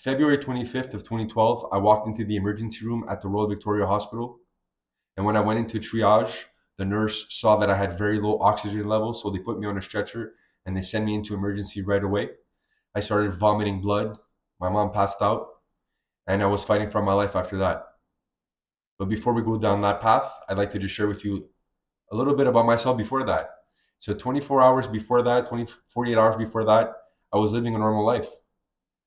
February 25th of 2012, I walked into the emergency room at the Royal Victoria Hospital. And when I went into triage, the nurse saw that I had very low oxygen levels, so they put me on a stretcher and they sent me into emergency right away. I started vomiting blood. My mom passed out, and I was fighting for my life after that. But before we go down that path, I'd like to just share with you a little bit about myself before that. So 24 hours before that, 48 hours before that, I was living a normal life.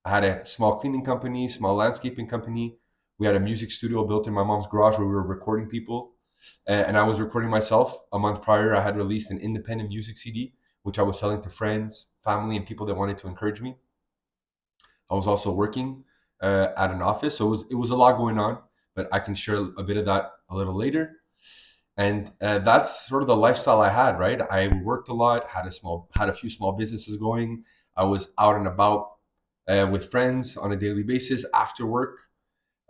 I had a small cleaning company, small landscaping company. We had a music studio built in my mom's garage where we were recording people. And I was recording myself. A month prior, I had released an independent music CD, which I was selling to friends, family, and people that wanted to encourage me. I was also working at an office, so it was a lot going on. But I can share a bit of that a little later. And that's sort of the lifestyle I had. Right, I worked a lot, had a few small businesses going. I was out and about with friends on a daily basis after work.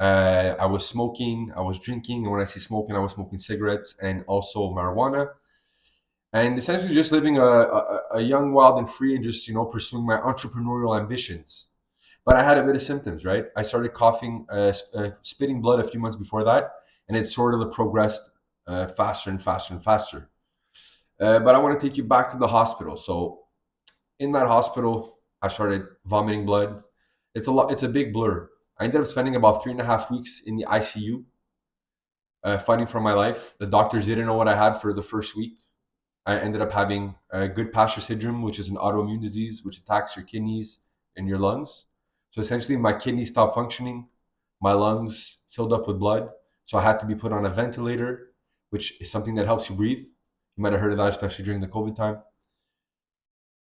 I was smoking, I was drinking, and when I say smoking, I was smoking cigarettes and also marijuana, and essentially just living a young, wild, and free, and just pursuing my entrepreneurial ambitions. But I had a bit of symptoms, right? I started coughing, spitting blood a few months before that, and it sort of progressed faster and faster and faster. But I want to take you back to the hospital. So in that hospital, I started vomiting blood. It's a lot. It's a big blur. I ended up spending about 3.5 weeks in the ICU, fighting for my life. The doctors didn't know what I had for the first week. I ended up having Goodpasture Syndrome, which is an autoimmune disease which attacks your kidneys and your lungs. So essentially, my kidneys stopped functioning, my lungs filled up with blood. So I had to be put on a ventilator, which is something that helps you breathe. You might have heard of that, especially during the COVID time.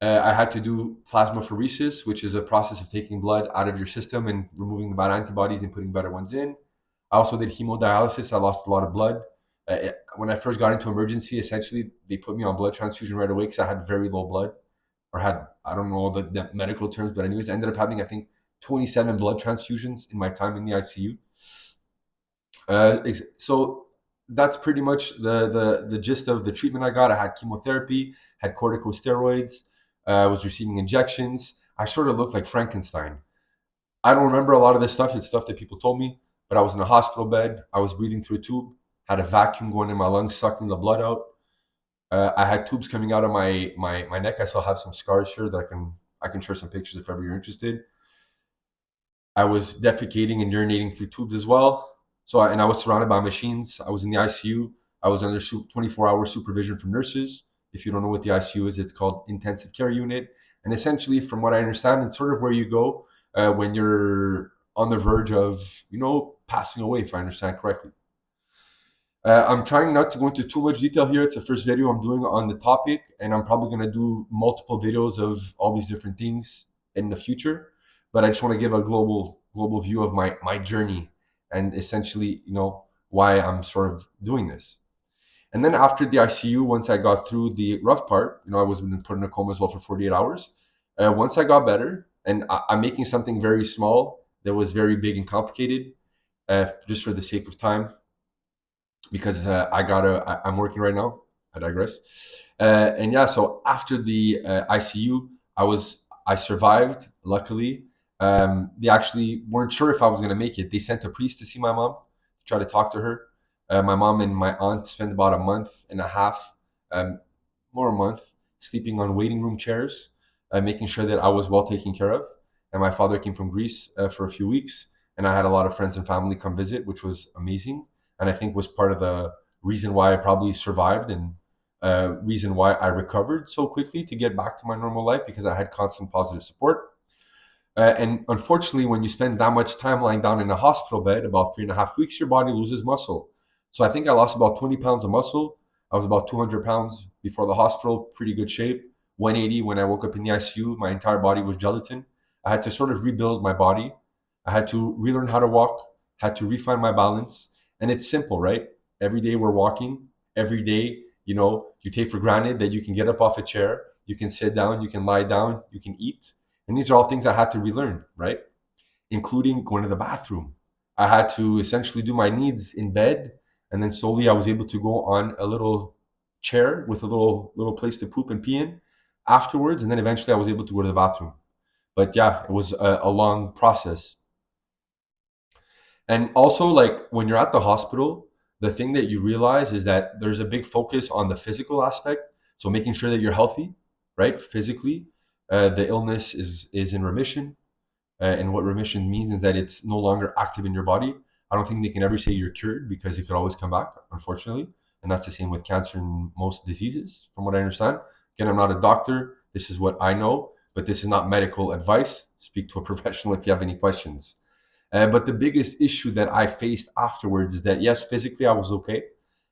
I had to do plasmapheresis, which is a process of taking blood out of your system and removing the bad antibodies and putting better ones in. I also did hemodialysis. I lost a lot of blood. When I first got into emergency, essentially, they put me on blood transfusion right away because I had very low blood, or had, I don't know the medical terms, but anyways, I ended up having, I think, 27 blood transfusions in my time in the ICU. So that's pretty much the gist of the treatment I got. I had chemotherapy, had corticosteroids, I was receiving injections. I sort of looked like Frankenstein. I don't remember a lot of this stuff. It's stuff that people told me, but I was in a hospital bed. I was breathing through a tube, had a vacuum going in my lungs, sucking the blood out. I had tubes coming out of my neck. I still have some scars here that I can share some pictures if ever you're interested. I was defecating and urinating through tubes as well. And I was surrounded by machines. I was in the ICU. I was under 24-hour supervision from nurses. If you don't know what the ICU is, it's called intensive care unit. And essentially, from what I understand, it's sort of where you go when you're on the verge of, passing away, if I understand correctly. I'm trying not to go into too much detail here. It's the first video I'm doing on the topic, and I'm probably going to do multiple videos of all these different things in the future. But I just want to give a global view of my journey and essentially, why I'm sort of doing this. And then after the ICU, once I got through the rough part, I was put in a coma as well for 48 hours. Once I got better, and I'm making something very small that was very big and complicated, just for the sake of time, because I'm working right now. I digress. And yeah, so after the ICU, I survived. Luckily, they actually weren't sure if I was going to make it. They sent a priest to see my mom, to try to talk to her. My mom and my aunt spent about a month and a half, more a month, sleeping on waiting room chairs, making sure that I was well taken care of. And my father came from Greece for a few weeks, and I had a lot of friends and family come visit, which was amazing, and I think was part of the reason why I probably survived, and reason why I recovered so quickly to get back to my normal life, because I had constant positive support. And unfortunately, when you spend that much time lying down in a hospital bed, about 3.5 weeks, your body loses muscle. So I think I lost about 20 pounds of muscle. I was about 200 pounds before the hospital, pretty good shape. 180 when I woke up in the ICU. My entire body was gelatin. I had to sort of rebuild my body. I had to relearn how to walk, had to refine my balance. And it's simple, right? Every day we're walking. Every day, you take for granted that you can get up off a chair, you can sit down, you can lie down, you can eat. And these are all things I had to relearn, right? Including going to the bathroom. I had to essentially do my needs in bed, and then slowly I was able to go on a little chair with a little place to poop and pee in afterwards, and then eventually I was able to go to the bathroom. But yeah, it was a long process. And also, like when you're at the hospital, the thing that you realize is that there's a big focus on the physical aspect. So making sure that you're healthy, right? Physically, the illness is in remission. And what remission means is that it's no longer active in your body. I don't think they can ever say you're cured because it could always come back, unfortunately. And that's the same with cancer and most diseases, from what I understand. Again, I'm not a doctor. This is what I know, but this is not medical advice. Speak to a professional if you have any questions. But the biggest issue that I faced afterwards is that, yes, physically I was okay.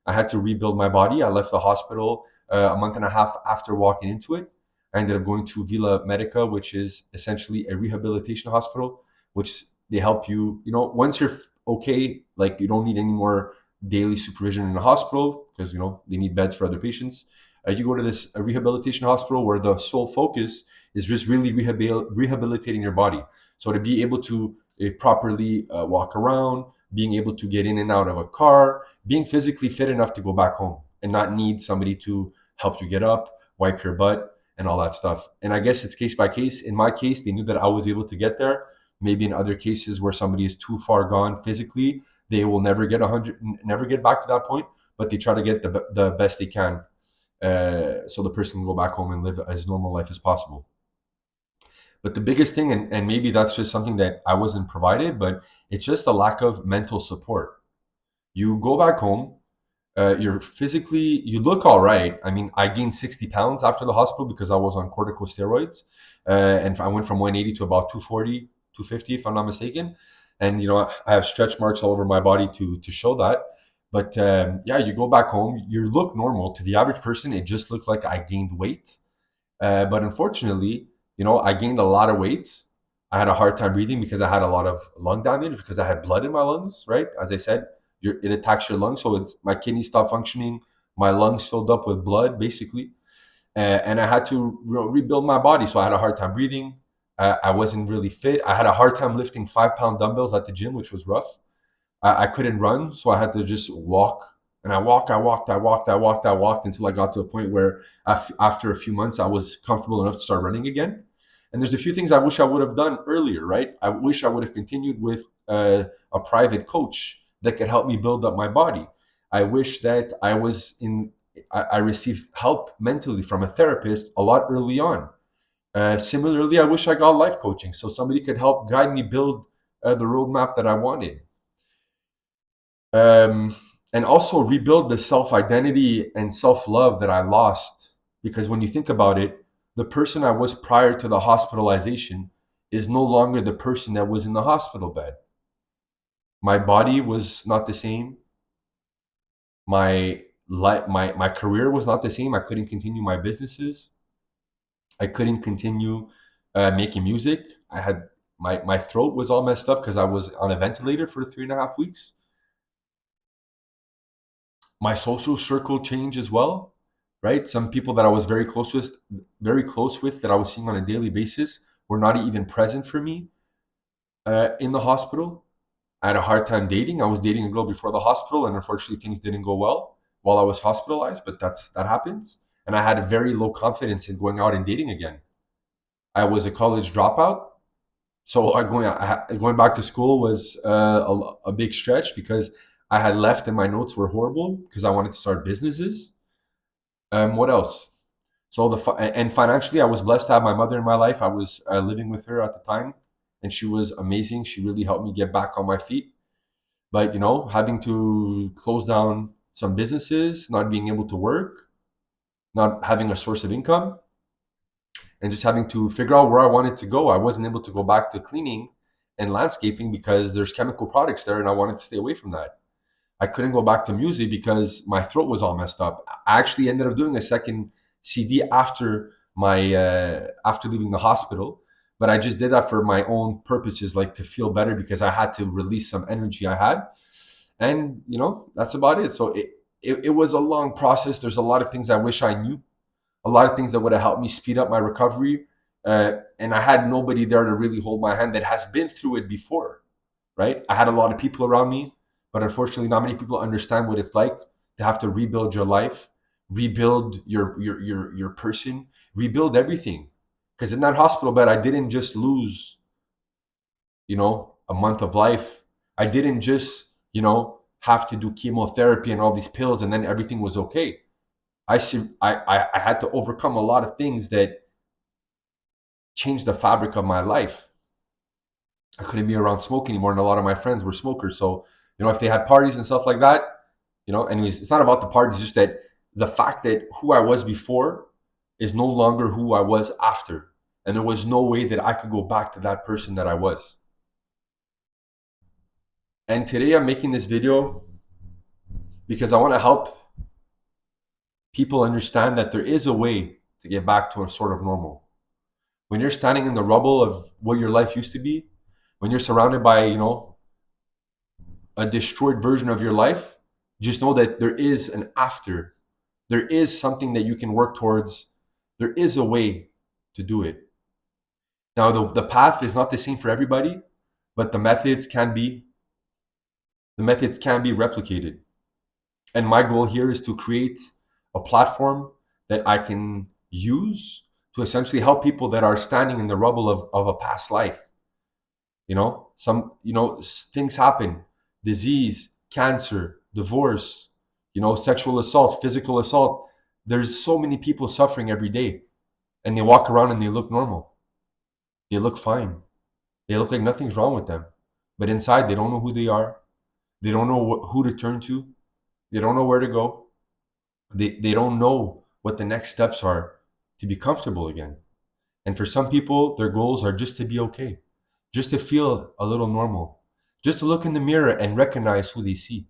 I had to rebuild my body. I left the hospital a month and a half after walking into it. I ended up going to Villa Medica, which is essentially a rehabilitation hospital, which they help you, once you're okay, like you don't need any more daily supervision in the hospital because, they need beds for other patients. You go to this rehabilitation hospital where the sole focus is just really rehabilitating your body. So to be able to properly walk around, being able to get in and out of a car, being physically fit enough to go back home and not need somebody to help you get up, wipe your butt, and all that stuff. And I guess it's case by case. In my case, they knew that I was able to get there. Maybe in other cases where somebody is too far gone physically, they will never get 100, never get back to that point. But they try to get the best they can, so the person can go back home and live as normal life as possible. But the biggest thing, and maybe that's just something that I wasn't provided, but it's just a lack of mental support. You go back home, you look all right. I mean, I gained 60 pounds after the hospital because I was on corticosteroids, and I went from 180 to about 240, 250, if I'm not mistaken. And I have stretch marks all over my body to show that. But yeah, you go back home, you look normal. To the average person, it just looked like I gained weight. But unfortunately, I gained a lot of weight. I had a hard time breathing because I had a lot of lung damage because I had blood in my lungs, right? As I said, it attacks your lungs. So my kidneys stopped functioning. My lungs filled up with blood, basically. And I had to rebuild my body. So I had a hard time breathing. I wasn't really fit. I had a hard time lifting 5-pound dumbbells at the gym, which was rough. I couldn't run, so I had to just walk. And I walked until I got to a point where after a few months, I was comfortable enough to start running again. And there's a few things I wish I would have done earlier, right? I wish I would have continued with a private coach that could help me build up my body. I wish that I received help mentally from a therapist a lot early on. Similarly, I wish I got life coaching so somebody could help guide me build the roadmap that I wanted, um, and also rebuild the self identity and self love that I lost. Because when you think about it, the person I was prior to the hospitalization is no longer the person that was in the hospital bed. My body was not the same. My career was not the same. I couldn't continue my businesses. I couldn't continue making music. I had my throat was all messed up because I was on a ventilator for 3.5 weeks. My social circle changed as well, right? Some people that I was very close with that I was seeing on a daily basis were not even present for me in the hospital. I had a hard time dating. I was dating a girl before the hospital, and unfortunately, things didn't go well while I was hospitalized. But that happens. And I had a very low confidence in going out and dating again. I was a college dropout, so going back to school was a big stretch because I had left and my notes were horrible because I wanted to start businesses. What else? So and financially, I was blessed to have my mother in my life. I was living with her at the time, and she was amazing. She really helped me get back on my feet. But having to close down some businesses, not being able to work, not having a source of income, and just having to figure out where I wanted to go. I wasn't able to go back to cleaning and landscaping because there's chemical products there, and I wanted to stay away from that. I couldn't go back to music because my throat was all messed up. I actually ended up doing a second CD after leaving the hospital, but I just did that for my own purposes, like to feel better because I had to release some energy I had, and that's about it. So it was a long process. There's a lot of things I wish I knew, a lot of things that would have helped me speed up my recovery, and I had nobody there to really hold my hand that has been through it before, right? I had a lot of people around me, but unfortunately, not many people understand what it's like to have to rebuild your life, rebuild your person, rebuild everything. Because in that hospital bed, I didn't just lose, a month of life. I didn't just, have to do chemotherapy and all these pills and then everything was okay. I had to overcome a lot of things that changed the fabric of my life. I couldn't be around smoke anymore, and a lot of my friends were smokers. So, if they had parties and stuff like that, anyways, it's not about the parties, just that the fact that who I was before is no longer who I was after. And there was no way that I could go back to that person that I was. And today I'm making this video because I want to help people understand that there is a way to get back to a sort of normal. When you're standing in the rubble of what your life used to be, when you're surrounded by, a destroyed version of your life, just know that there is an after. There is something that you can work towards. There is a way to do it. Now, the path is not the same for everybody, but the methods can be replicated. And my goal here is to create a platform that I can use to essentially help people that are standing in the rubble of a past life. Things happen: disease, cancer, divorce, sexual assault, physical assault. There's so many people suffering every day, and they walk around and they look normal. They look fine. They look like nothing's wrong with them. But inside, they don't know who they are. They don't know who to turn to. They don't know where to go. They don't know what the next steps are to be comfortable again. And for some people, their goals are just to be okay, just to feel a little normal, just to look in the mirror and recognize who they see.